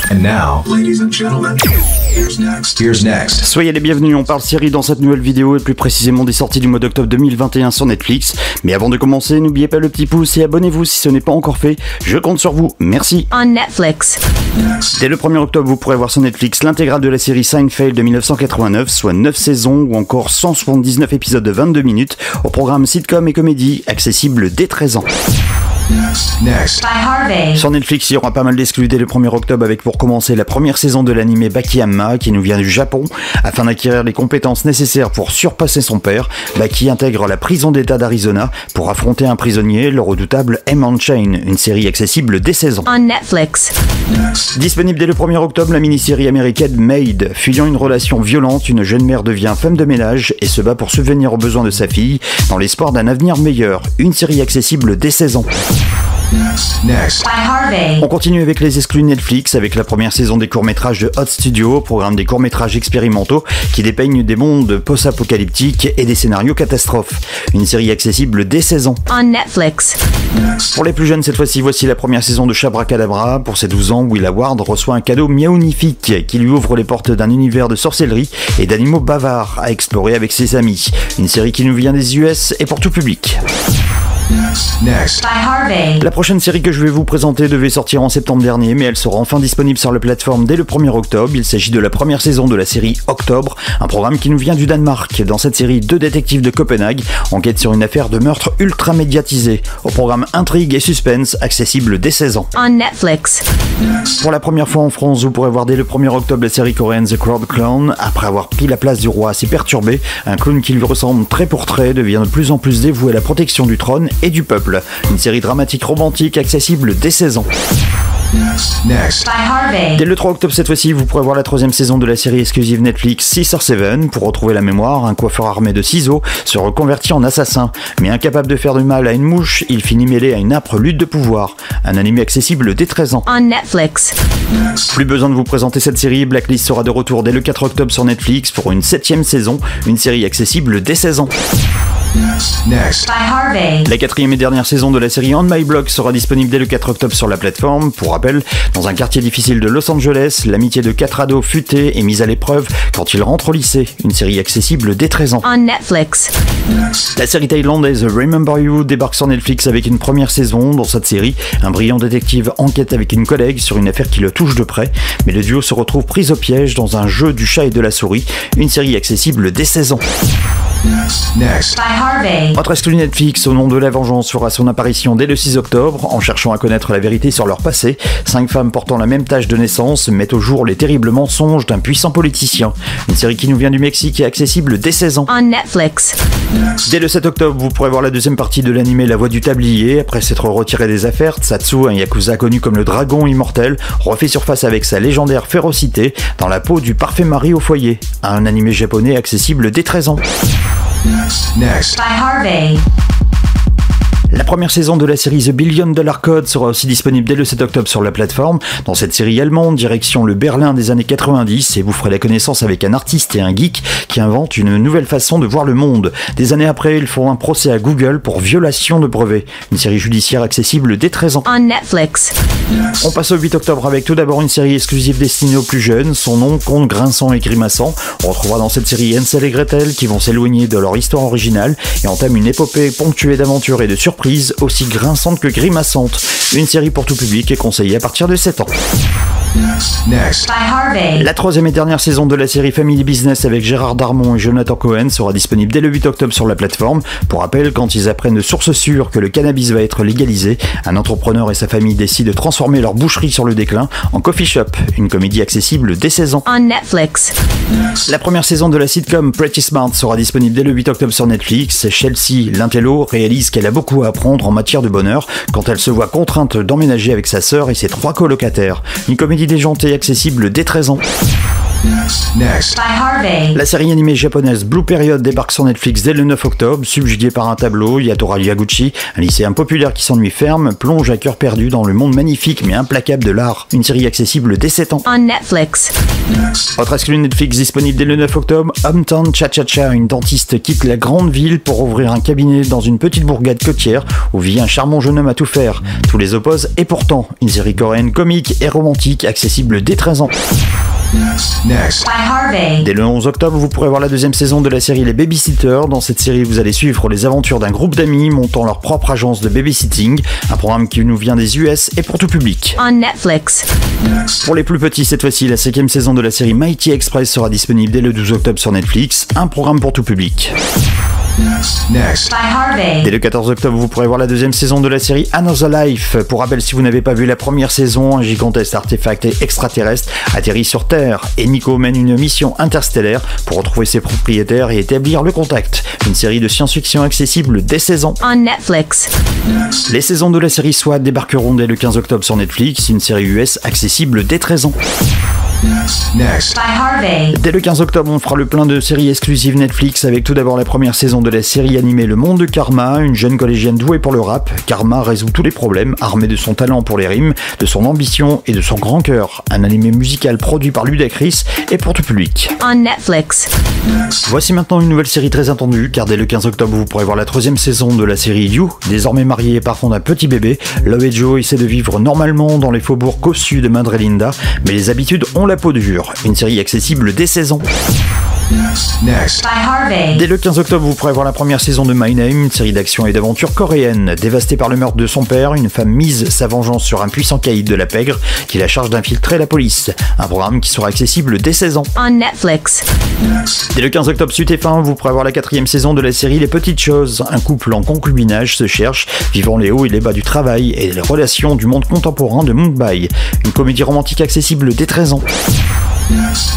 And now, ladies and gentlemen, here's next. Soyez les bienvenus, on parle série dans cette nouvelle vidéo et plus précisément des sorties du mois d'octobre 2021 sur Netflix. Mais avant de commencer, n'oubliez pas le petit pouce et abonnez-vous si ce n'est pas encore fait. Je compte sur vous, merci. On Netflix. Dès le 1er octobre, vous pourrez voir sur Netflix l'intégrale de la série Seinfeld de 1989, soit 9 saisons ou encore 179 épisodes de 22 minutes, au programme sitcom et comédie, accessible dès 13 ans. Next. By Harvey. Sur Netflix, il y aura pas mal d'exclus dès le 1er octobre avec pour commencer la première saison de l'anime Baki Hanma qui nous vient du Japon. Afin d'acquérir les compétences nécessaires pour surpasser son père, Baki intègre la prison d'état d'Arizona pour affronter un prisonnier, le redoutable M. Chain, une série accessible dès 16 ans. On Netflix. Disponible dès le 1er octobre, la mini-série américaine Maid. Fuyant une relation violente, une jeune mère devient femme de ménage et se bat pour subvenir aux besoins de sa fille dans l'espoir d'un avenir meilleur. Une série accessible dès 16 ans. Next. By Harvey. On continue avec les exclus Netflix avec la première saison des courts-métrages de Hot Studio, programme des courts-métrages expérimentaux qui dépeignent des mondes post-apocalyptiques et des scénarios catastrophes. Une série accessible dès 16 ans. On Netflix. Pour les plus jeunes cette fois-ci, voici la première saison de Chabracadabra. Pour ses 12 ans, Will Howard reçoit un cadeau miaunifique qui lui ouvre les portes d'un univers de sorcellerie et d'animaux bavards à explorer avec ses amis. Une série qui nous vient des US et pour tout public. Next. By Harvey. La prochaine série que je vais vous présenter devait sortir en septembre dernier, mais elle sera enfin disponible sur la plateforme dès le 1er octobre. Il s'agit de la première saison de la série Octobre, un programme qui nous vient du Danemark. Dans cette série, deux détectives de Copenhague enquêtent sur une affaire de meurtre ultra médiatisée. Au programme intrigue et suspense, accessible dès 16 ans. On Netflix. Pour la première fois en France, vous pourrez voir dès le 1er octobre la série coréenne The Crown Clown. Après avoir pris la place du roi assez perturbé, un clown qui lui ressemble trait pour trait devient de plus en plus dévoué à la protection du trône et du peuple. Une série dramatique romantique accessible dès 16 ans. Next. By Harvey. Dès le 3 octobre cette fois-ci, vous pourrez voir la troisième saison de la série exclusive Netflix 6/7. Pour retrouver la mémoire, un coiffeur armé de ciseaux se reconvertit en assassin. Mais incapable de faire du mal à une mouche, il finit mêlé à une âpre lutte de pouvoir. Un anime accessible dès 13 ans. On Netflix. Plus besoin de vous présenter cette série, Blacklist sera de retour dès le 4 octobre sur Netflix pour une 7e saison, une série accessible dès 16 ans. Next. By Harvey. La 4e et dernière saison de la série On My Block sera disponible dès le 4 octobre sur la plateforme. Pour rappel, dans un quartier difficile de Los Angeles, l'amitié de 4 ados futés est mise à l'épreuve quand ils rentrent au lycée. Une série accessible dès 13 ans. On Netflix. La série thaïlandaise Remember You débarque sur Netflix avec une première saison. Dans cette série, un brillant détective enquête avec une collègue sur une affaire qui le touche de près, mais le duo se retrouve pris au piège dans un jeu du chat et de la souris. Une série accessible dès 16 ans. Next. By Harvey. Autre exclu Netflix, Au nom de la vengeance, fera son apparition dès le 6 octobre. En cherchant à connaître la vérité sur leur passé, 5 femmes portant la même tâche de naissance mettent au jour les terribles mensonges d'un puissant politicien. Une série qui nous vient du Mexique et accessible dès 16 ans. On Netflix. Dès le 7 octobre, vous pourrez voir la deuxième partie de l'anime La Voix du Tablier. Après s'être retiré des affaires, Tsatsu, un yakuza connu comme le dragon immortel, refait surface avec sa légendaire férocité dans la peau du parfait mari au foyer. Un anime japonais accessible dès 13 ans. Next. By Harvey. La première saison de la série The Billion Dollar Code sera aussi disponible dès le 7 octobre sur la plateforme. Dans cette série allemande, direction le Berlin des années 90, et vous ferez la connaissance avec un artiste et un geek qui inventent une nouvelle façon de voir le monde. Des années après, ils font un procès à Google pour violation de brevet. Une série judiciaire accessible dès 13 ans. On Netflix. On passe au 8 octobre avec tout d'abord une série exclusive destinée aux plus jeunes. Son nom, Conte grinçant et grimaçant. On retrouvera dans cette série Hansel et Gretel qui vont s'éloigner de leur histoire originale et entament une épopée ponctuée d'aventures et de surprises aussi grinçante que grimaçante. Une série pour tout public et conseillée à partir de 7 ans. Next. By Harvey. La troisième et dernière saison de la série Family Business avec Gérard Darmon et Jonathan Cohen sera disponible dès le 8 octobre sur la plateforme. Pour rappel, quand ils apprennent de sources sûres que le cannabis va être légalisé, un entrepreneur et sa famille décident de transformer leur boucherie sur le déclin en coffee shop. Une comédie accessible dès 16 ans. On Netflix. La première saison de la sitcom Pretty Smart sera disponible dès le 8 octobre sur Netflix. Chelsea, l'intello, réalise qu'elle a beaucoup à apprendre en matière de bonheur quand elle se voit contrainte d'emménager avec sa sœur et ses 3 colocataires. Une comédie déjantée accessible dès 13 ans. Next. By Harvey. La série animée japonaise Blue Period débarque sur Netflix dès le 9 octobre, subjuguée par un tableau. Yatora Yaguchi, un lycéen populaire qui s'ennuie ferme, plonge à cœur perdu dans le monde magnifique mais implacable de l'art. Une série accessible dès 7 ans. On Netflix. Autre exclu Netflix disponible dès le 9 octobre, Hometown Cha-Cha-Cha, une dentiste quitte la grande ville pour ouvrir un cabinet dans une petite bourgade côtière où vit un charmant jeune homme à tout faire. Tous les opposent et pourtant, une série coréenne comique et romantique accessible dès 13 ans. Next. By Harvey. Dès le 11 octobre, vous pourrez voir la deuxième saison de la série Les Babysitters. Dans cette série, vous allez suivre les aventures d'un groupe d'amis montant leur propre agence de babysitting, un programme qui nous vient des US et pour tout public. On Netflix. Pour les plus petits, cette fois-ci, la 5e saison de la série Mighty Express sera disponible dès le 12 octobre sur Netflix, un programme pour tout public. Next. By Harvey. Dès le 14 octobre, vous pourrez voir la deuxième saison de la série Another Life. Pour rappel, si vous n'avez pas vu la première saison, un gigantesque artefact extraterrestre atterrit sur Terre et Nico mène une mission interstellaire pour retrouver ses propriétaires et établir le contact. Une série de science-fiction accessible dès 16 ans. On Netflix. Les saisons de la série SWAT débarqueront dès le 15 octobre sur Netflix, une série US accessible dès 13 ans. Next. By Harvey. Dès le 15 octobre, on fera le plein de séries exclusives Netflix avec tout d'abord la première saison de la série animée Le Monde de Karma, une jeune collégienne douée pour le rap. Karma résout tous les problèmes, armée de son talent pour les rimes, de son ambition et de son grand cœur. Un animé musical produit par Ludacris et pour tout public. On Netflix. Voici maintenant une nouvelle série très attendue, car dès le 15 octobre, vous pourrez voir la 3e saison de la série You. Désormais marié et partant d'un petit bébé, Love et Joe essaient de vivre normalement dans les faubourgs cossus de Madre-Linda, mais les habitudes ont la peau dure. Une série accessible dès 16 ans. Next. By Harvey. Dès le 15 octobre, vous pourrez voir la première saison de My Name, une série d'action et d'aventure coréenne. Dévastée par le meurtre de son père, une femme mise sa vengeance sur un puissant caïd de la pègre qui la charge d'infiltrer la police. Un programme qui sera accessible dès 16 ans. On Netflix. Dès le 15 octobre, suite et fin, vous pourrez voir la 4e saison de la série Les Petites Choses. Un couple en concubinage se cherche, vivant les hauts et les bas du travail et les relations du monde contemporain de Mumbai. Une comédie romantique accessible dès 13 ans.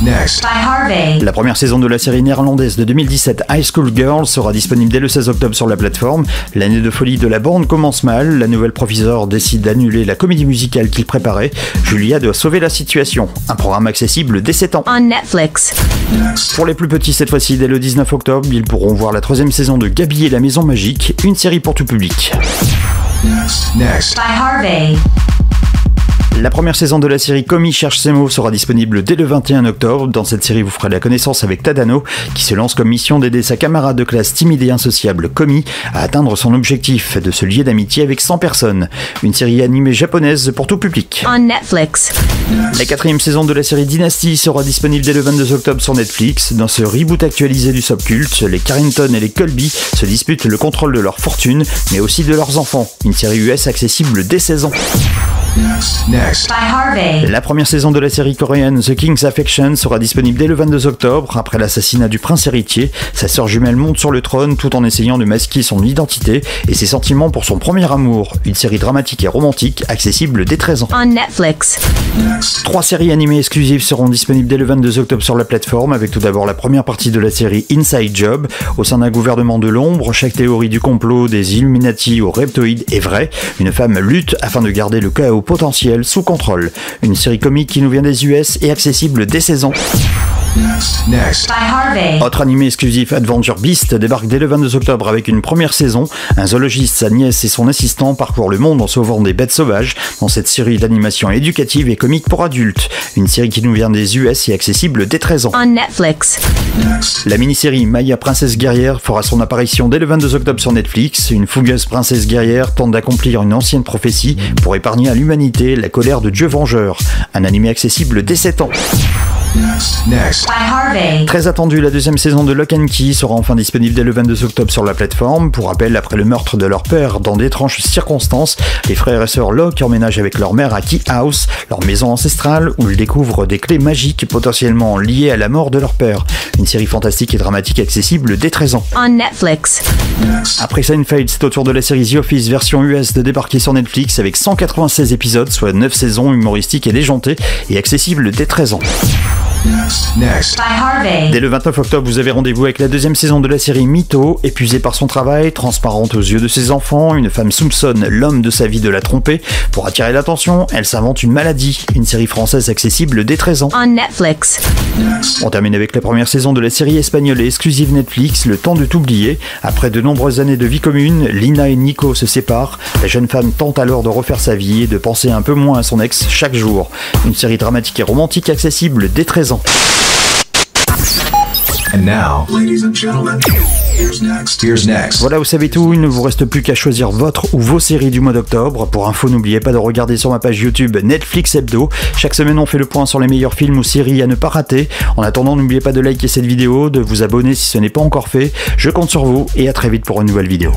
Next. By Harvey. La première saison de la série néerlandaise de 2017 High School Girls sera disponible dès le 16 octobre sur la plateforme. L'année de folie de la bande commence mal. La nouvelle proviseure décide d'annuler la comédie musicale qu'il préparait. Julia doit sauver la situation. Un programme accessible dès 7 ans. On Netflix. Pour les plus petits, cette fois-ci, dès le 19 octobre, ils pourront voir la 3e saison de Gabi et la Maison Magique, une série pour tout public. Next. By Harvey. La première saison de la série Komi cherche ses mots sera disponible dès le 21 octobre. Dans cette série, vous ferez la connaissance avec Tadano, qui se lance comme mission d'aider sa camarade de classe timide et insociable Komi à atteindre son objectif de se lier d'amitié avec 100 personnes. Une série animée japonaise pour tout public. On Netflix. La 4e saison de la série Dynasty sera disponible dès le 22 octobre sur Netflix. Dans ce reboot actualisé du subculte, les Carrington et les Colby se disputent le contrôle de leur fortune, mais aussi de leurs enfants. Une série US accessible dès 16 ans. Next. By Harvey. La première saison de la série coréenne The King's Affection sera disponible dès le 22 octobre. Après l'assassinat du prince héritier, sa sœur jumelle monte sur le trône tout en essayant de masquer son identité et ses sentiments pour son premier amour. Une série dramatique et romantique accessible dès 13 ans. On Netflix. 3 séries animées exclusives seront disponibles dès le 22 octobre sur la plateforme, avec tout d'abord la première partie de la série Inside Job. Au sein d'un gouvernement de l'ombre, chaque théorie du complot des Illuminati aux reptoïdes est vraie. Une femme lutte afin de garder le chaos potentiel sous contrôle. Une série comique qui nous vient des US et accessible dès 16 ans. Next. By Harvey. Autre animé exclusif, Adventure Beast, débarque dès le 22 octobre avec une première saison. Un zoologiste, sa nièce et son assistant parcourent le monde en sauvant des bêtes sauvages dans cette série d'animation éducative et comique pour adultes. Une série qui nous vient des US et accessible dès 13 ans. On Netflix. La mini-série Maya Princesse Guerrière fera son apparition dès le 22 octobre sur Netflix. Une fougueuse princesse guerrière tente d'accomplir une ancienne prophétie pour épargner à l'humanité la colère de Dieu vengeur. Un animé accessible dès 7 ans. Next. By Harvey. Très attendu, la deuxième saison de Lock and Key sera enfin disponible dès le 22 octobre sur la plateforme. Pour rappel, après le meurtre de leur père dans d'étranges circonstances, les frères et sœurs Locke emménagent avec leur mère à Key House, leur maison ancestrale, où ils découvrent des clés magiques potentiellement liées à la mort de leur père. Une série fantastique et dramatique accessible dès 13 ans. On Netflix. Après Seinfeld, c'est au tour de la série The Office version US de débarquer sur Netflix avec 196 épisodes, soit 9 saisons humoristiques et déjantées, et accessible dès 13 ans. Next. By Harvey. Dès le 29 octobre, vous avez rendez-vous avec la deuxième saison de la série Mytho. Épuisée par son travail, transparente aux yeux de ses enfants, une femme soupçonne l'homme de sa vie de la tromper. Pour attirer l'attention, elle s'invente une maladie. Une série française accessible dès 13 ans. On Netflix. On termine avec la première saison de la série espagnole et exclusive Netflix, Le temps de t'oublier. Après de nombreuses années de vie commune, Lina et Nico se séparent. La jeune femme tente alors de refaire sa vie et de penser un peu moins à son ex chaque jour. Une série dramatique et romantique accessible dès 13 ans. And now, ladies and gentlemen, here's next. Here's next. Voilà, vous savez tout, il ne vous reste plus qu'à choisir votre ou vos séries du mois d'octobre. Pour info, n'oubliez pas de regarder sur ma page YouTube Netflix Hebdo. Chaque semaine, on fait le point sur les meilleurs films ou séries à ne pas rater. En attendant, n'oubliez pas de liker cette vidéo, de vous abonner si ce n'est pas encore fait. Je compte sur vous et à très vite pour une nouvelle vidéo.